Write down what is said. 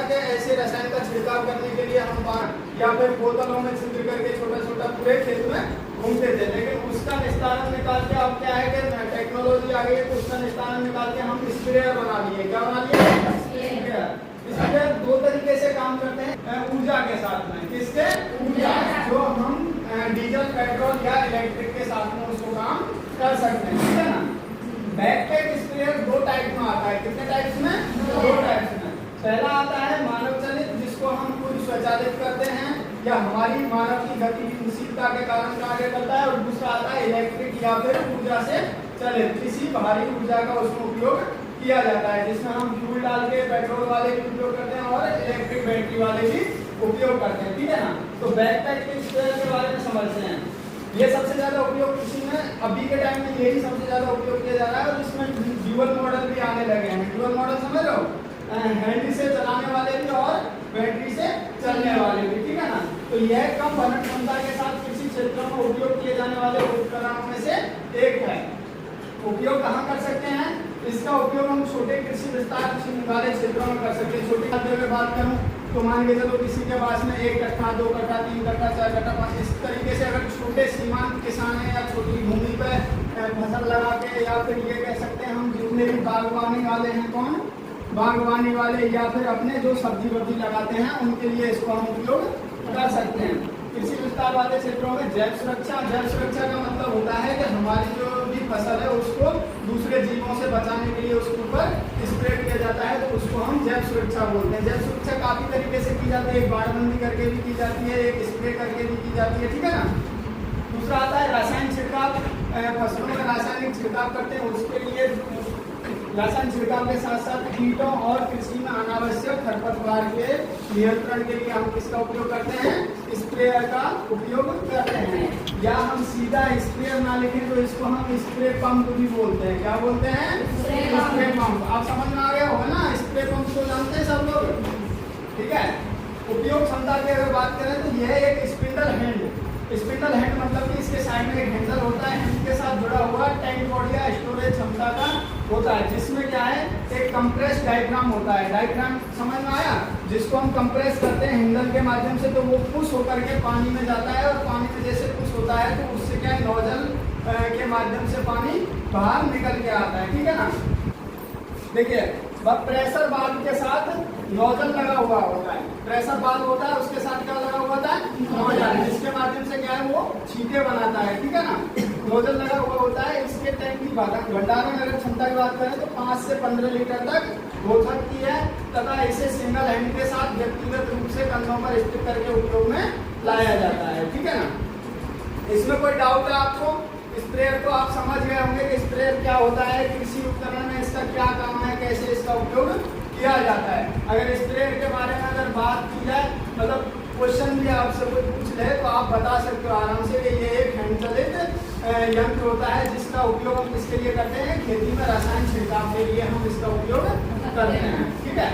कि ऐसे रसायन का छिड़काव करने के लिए हम या फिर बोतलों में छिद्र करके छोटा छोटा पूरे खेत में घूमते थे, लेकिन उसका निस्तारण निकाल के अब क्या है कि टेक्नोलॉजी आ गई है, तो उसका निस्तारण निकाल के हम स्प्रेयर बना लिए। क्या बना लिए? स्प्रेयर दो तरीके से काम करते हैं, ऊर्जा के साथ में। किसके? ऊर्जा, जो हम डीजल, पेट्रोल या इलेक्ट्रिक के साथ में उसको काम कर सकते हैं, ठीक है ना। बैकपैक स्प्रेयर दो टाइप में आता है। कितने टाइप्स में? दो टाइप्स में। पहला आता है मानव चलित, जिसको हम खुद स्वचालित करते हैं या हमारी मानव की गतिशीलता के कारण कार्य करता है, और दूसरा आता है इलेक्ट्रिक या फिर ऊर्जा से चलित, किसी भारी ऊर्जा का उसमें उपयोग किया जाता है, जिसमें हम फ्यूल डाल के पेट्रोल वाले भी उपयोग करते हैं और इलेक्ट्रिक बैटरी वाले भी उपयोग करते हैं, ठीक है ना। तो बैकपैक के स्प्रेयर के बारे में समझते हैं। ये सबसे ज्यादा उपयोग कृषि में अभी के टाइम में यही सबसे ज्यादा उपयोग किया जा रहा है, और इसमें ड्यूअल मॉडल भी आने लगे हैं। ड्यूअल मॉडल समझ लो, हैंड से चलाने वाले भी और बैटरी से चलने वाले भी, ठीक है ना। तो यह कम वहन क्षमता के साथ कृषि क्षेत्रों में उपयोग किए जाने वाले उपकरणों में से एक है। उपयोग कहाँ कर सकते हैं? इसका उपयोग हम छोटे कृषि विस्तार वाले क्षेत्रों में कर सकते हैं। छोटे खाद्य में बात करूँ तो मान के चलो किसी के पास में 1 कट्ठा, 2 कट्ठा, 3 कट्ठा, 4 कट्ठा, 5, इस तरीके से अगर छोटे सीमांत किसान है या छोटी भूमि पर फसल लगा के, या फिर ये कह सकते हैं हम जितने भी बागवानी वाले हैं, कौन बागवानी वाले, या फिर अपने जो सब्जी वब्जी लगाते हैं, उनके लिए इसको हम उपयोग कर सकते हैं। कृषि विस्तार वाले क्षेत्रों में जैव सुरक्षा का मतलब होता है कि हमारी जो भी फसल है उसको दूसरे जीवों से बचाने के लिए उसके ऊपर स्प्रे किया जाता है, तो उसको हम जैव सुरक्षा बोलते हैं। जैव सुरक्षा काफी तरीके से की जाती है, एक बाड़बंदी करके भी की जाती है, एक स्प्रे करके भी की जाती है, ठीक है ना। दूसरा आता है रासायनिक छिड़काव। फसलों में रासायनिक छिड़काव करते हैं, उसके लिए रासायनिक छिड़काव के साथ साथ कीटों और कृषि में अनावश्यक खरपतवार के नियंत्रण के लिए हम किसका उपयोग करते हैं? स्प्रेयर का उपयोग करते हैं। या हम सीधा स्प्रेयर ना लिखें तो इसको हम स्प्रे पंप भी बोलते हैं। क्या बोलते हैं? Spray pump. आप समझ में आ गया होगा ना, स्प्रे पंप को जानते हैं सब लोग, ठीक है। उपयोग क्षमता की अगर बात करें तो यह एक स्पिंडल हैंड मतलब कि इसके साइड में एक हैंडल होता है, हैंड के साथ जुड़ा हुआ टैंक बॉडी या स्टोरेज क्षमता का होता है, जिसमें क्या है एक कंप्रेस डायग्राम होता है। डायग्राम समझ में आया? जिसको हम कंप्रेस करते हैं हैंडल के माध्यम से, तो वो पुश होकर के पानी में जाता है, और पानी में जैसे पुश होता है तो उससे क्या है नोजल के माध्यम से पानी बाहर निकल के आता है, ठीक है ना। देखिए प्रेशर बाल्ब के साथ नोजल लगा हुआ होता है। प्रेशर बाल्ब होता है, उसके साथ क्या लगा हुआ होता है? नोजल, जिसके माध्यम से क्या है वो छींटे बनाता है, ठीक है ना। नोजल लगा हुआ होता है। इसके टैंक की भंडारण अगर क्षमता की बात करें तो 5 से 15 लीटर तक हो सकती है, तथा इसे सिंगल हैंड के साथ व्यक्तिगत रूप से कंधों पर स्टिक करके उपयोग में लाया जाता है, ठीक है ना। इसमें कोई डाउट है आपको? स्प्रेयर को आप समझ गए होंगे कि स्प्रेयर क्या होता है, कृषि उपकरण में इसका क्या काम है, कैसे इसका उपयोग किया जाता है। अगर स्प्रेयर के बारे में अगर बात की जाए, मतलब क्वेश्चन भी आपसे कोई पूछ ले तो आप बता सकते हो आराम से कि ये एक हैंड चलित यंत्र होता है, जिसका उपयोग हम किसके लिए करते हैं? खेती में रसायन छिड़काव के लिए हम इसका उपयोग करते हैं, ठीक है।